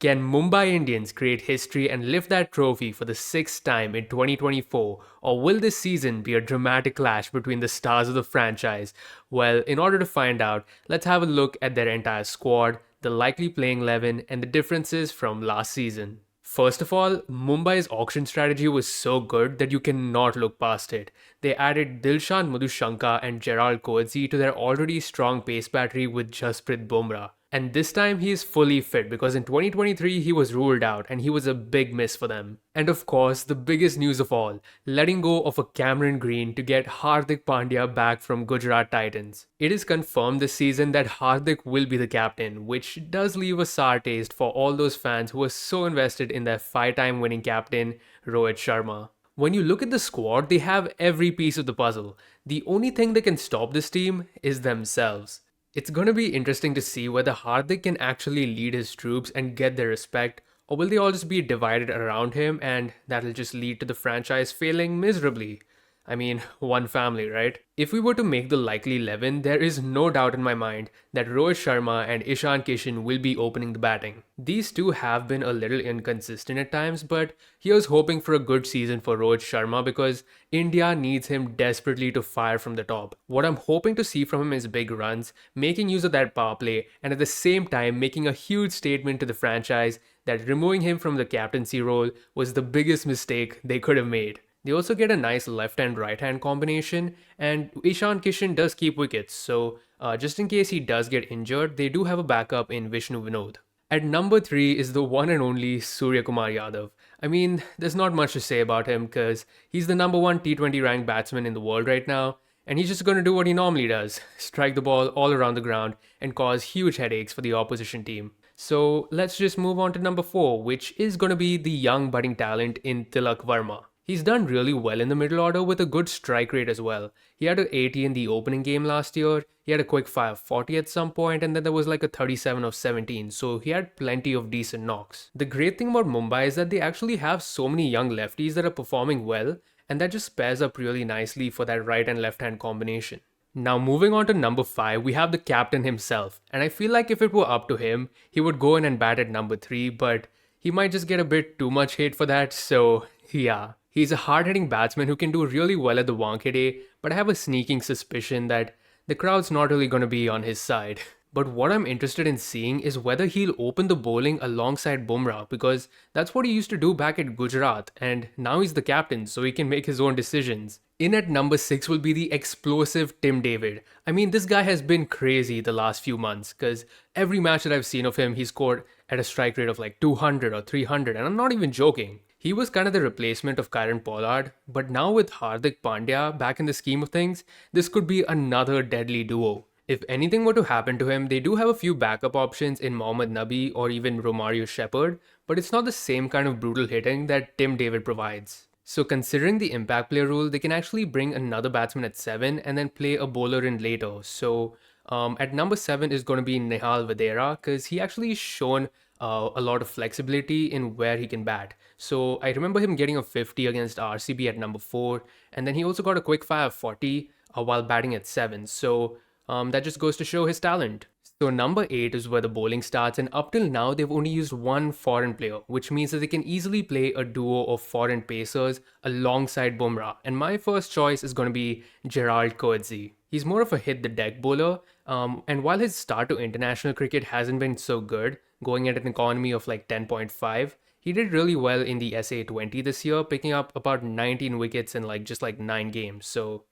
Can Mumbai Indians create history and lift that trophy for the sixth time in 2024? Or will this season be a dramatic clash between the stars of the franchise? Well, in order to find out, let's have a look at their entire squad, the likely playing 11, and the differences from last season. First of all, Mumbai's auction strategy was so good that you cannot look past it. They added Dilshan Madhushanka and Gerald Coetzee to their already strong pace battery with Jasprit Bumrah. And this time he is fully fit because in 2023 he was ruled out and he was a big miss for them. And of course, the biggest news of all, letting go of a Cameron Green to get Hardik Pandya back from Gujarat Titans. It is confirmed this season that Hardik will be the captain, which does leave a sour taste for all those fans who were so invested in their 5-time winning captain, Rohit Sharma. When you look at the squad, they have every piece of the puzzle. The only thing that can stop this team is themselves. It's going to be interesting to see whether Hardik can actually lead his troops and get their respect, or will they all just be divided around him and that'll just lead to the franchise failing miserably? I mean, one family, right? If we were to make the likely 11, there is no doubt in my mind that Rohit Sharma and Ishan Kishan will be opening the batting. These two have been a little inconsistent at times, but here's hoping for a good season for Rohit Sharma because India needs him desperately to fire from the top. What I'm hoping to see from him is big runs, making use of that power play, and at the same time making a huge statement to the franchise that removing him from the captaincy role was the biggest mistake they could have made. They also get a nice left and right hand combination, and Ishan Kishan does keep wickets, so just in case he does get injured, they do have a backup in Vishnu Vinod. At number 3 is the one and only Surya Kumar Yadav. I mean, there's not much to say about him because he's the number 1 T20 ranked batsman in the world right now, and he's just going to do what he normally does, strike the ball all around the ground and cause huge headaches for the opposition team. So let's just move on to number 4, which is going to be the young budding talent in Tilak Varma. He's done really well in the middle order with a good strike rate as well. He had an 80 in the opening game last year, he had a quick fire of 40 at some point, and then there was like a 37 of 17, so he had plenty of decent knocks. The great thing about Mumbai is that they actually have so many young lefties that are performing well, and that just pairs up really nicely for that right and left hand combination. Now moving on to number 5, we have the captain himself, and I feel like if it were up to him, he would go in and bat at number 3, but he might just get a bit too much hate for that, so yeah. He's a hard-hitting batsman who can do really well at the Wankhede, but I have a sneaking suspicion that the crowd's not really going to be on his side. But what I'm interested in seeing is whether he'll open the bowling alongside Bumrah because that's what he used to do back at Gujarat and now he's the captain so he can make his own decisions. In at number 6 will be the explosive Tim David. I mean, this guy has been crazy the last few months because every match that I've seen of him, he scored at a strike rate of like 200 or 300 and I'm not even joking. He was kind of the replacement of Kieron Pollard, but now with Hardik Pandya back in the scheme of things, this could be another deadly duo. If anything were to happen to him, they do have a few backup options in Mohammad Nabi or even Romario Shepherd, but it's not the same kind of brutal hitting that Tim David provides. So considering the impact player rule, they can actually bring another batsman at 7 and then play a bowler in later. So at number 7 is going to be Nihal Vadera because he actually shown a lot of flexibility in where he can bat. So I remember him getting a 50 against RCB at number 4, and then he also got a quick fire of 40 while batting at 7. So that just goes to show his talent. So number 8 is where the bowling starts, and up till now they've only used one foreign player, which means that they can easily play a duo of foreign pacers alongside Bumrah. And my first choice is going to be Gerald Coetzee. He's more of a hit the deck bowler, and while his start to international cricket hasn't been so good, going at an economy of like 10.5, he did really well in the SA20 this year, picking up about 19 wickets in just 9 games. So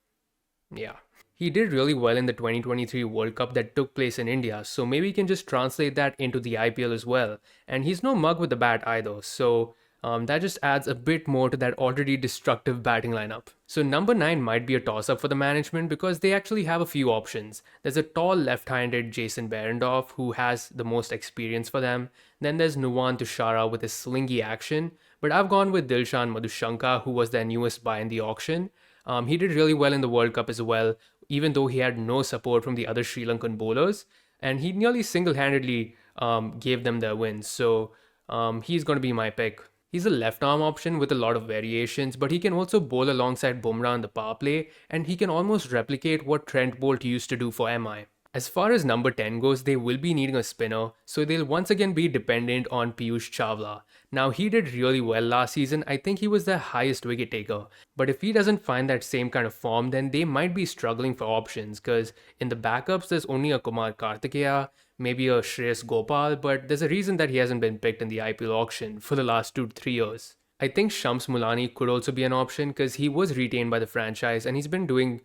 yeah. He did really well in the 2023 World Cup that took place in India, so maybe he can just translate that into the IPL as well. And he's no mug with the bat either, so that just adds a bit more to that already destructive batting lineup. So number 9 might be a toss-up for the management because they actually have a few options. There's a tall left-handed Jason Behrendorff who has the most experience for them. Then there's Nuwan Tushara with his slingy action, but I've gone with Dilshan Madhushanka who was their newest buy in the auction. He did really well in the World Cup as well, even though he had no support from the other Sri Lankan bowlers, and he nearly single-handedly gave them their wins. So he's going to be my pick. He's a left-arm option with a lot of variations, but he can also bowl alongside Bumrah on the power play, and he can almost replicate what Trent Bolt used to do for MI. As far as number 10 goes, they will be needing a spinner, so they'll once again be dependent on Piyush Chawla. Now, he did really well last season. I think he was their highest wicket taker. But if he doesn't find that same kind of form, then they might be struggling for options because in the backups, there's only a Kumar Kartikeya, maybe a Shreyas Gopal, but there's a reason that he hasn't been picked in the IPL auction for the last 2 to 3 years. I think Shams Mulani could also be an option because he was retained by the franchise and he's been doing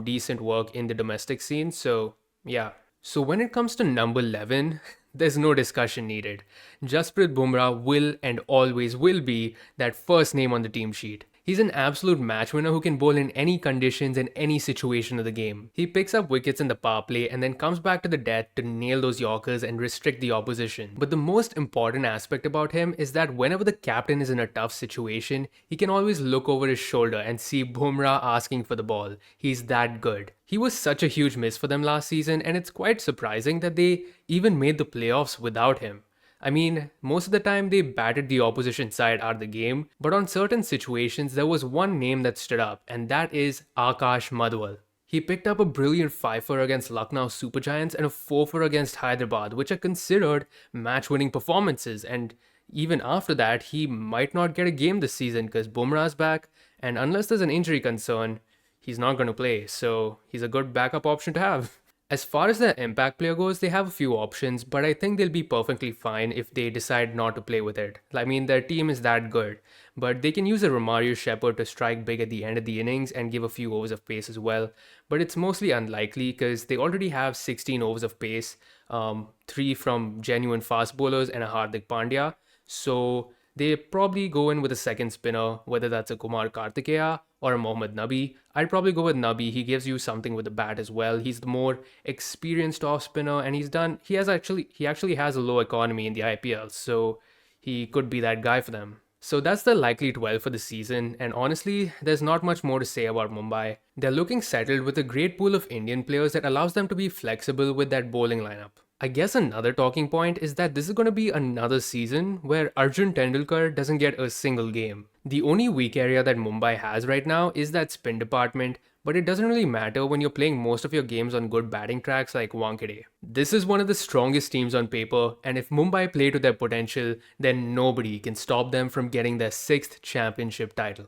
decent work in the domestic scene. So yeah. So when it comes to number 11, there's no discussion needed. Jasprit Bumrah will and always will be that first name on the team sheet. He's an absolute match winner who can bowl in any conditions and any situation of the game. He picks up wickets in the power play and then comes back to the death to nail those Yorkers and restrict the opposition. But the most important aspect about him is that whenever the captain is in a tough situation, he can always look over his shoulder and see Bumrah asking for the ball. He's that good. He was such a huge miss for them last season, and it's quite surprising that they even made the playoffs without him. I mean, most of the time they batted the opposition side out of the game, but on certain situations there was one name that stood up, and that is Akash Madhwal. He picked up a brilliant 5-for against Lucknow Super Giants and a 4-for against Hyderabad, which are considered match-winning performances, and even after that, he might not get a game this season because Bumrah's back, and unless there's an injury concern, he's not going to play, so he's a good backup option to have. As far as the impact player goes, they have a few options, but I think they'll be perfectly fine if they decide not to play with it. I mean, their team is that good, but they can use a Romario Shepherd to strike big at the end of the innings and give a few overs of pace as well. But it's mostly unlikely because they already have 16 overs of pace, 3 from genuine fast bowlers and a Hardik Pandya. So they probably go in with a second spinner, whether that's a Kumar Kartikeya or a Mohammad Nabi. I'd probably go with Nabi. He gives you something with the bat as well. He's the more experienced off spinner, and he actually has a low economy in the IPL, so he could be that guy for them. So that's the likely 12 for the season, and honestly, there's not much more to say about Mumbai. They're looking settled with a great pool of Indian players that allows them to be flexible with that bowling lineup. I guess another talking point is that this is going to be another season where Arjun Tendulkar doesn't get a single game. The only weak area that Mumbai has right now is that spin department, but it doesn't really matter when you're playing most of your games on good batting tracks like Wankhede. This is one of the strongest teams on paper, and if Mumbai play to their potential, then nobody can stop them from getting their 6th championship title.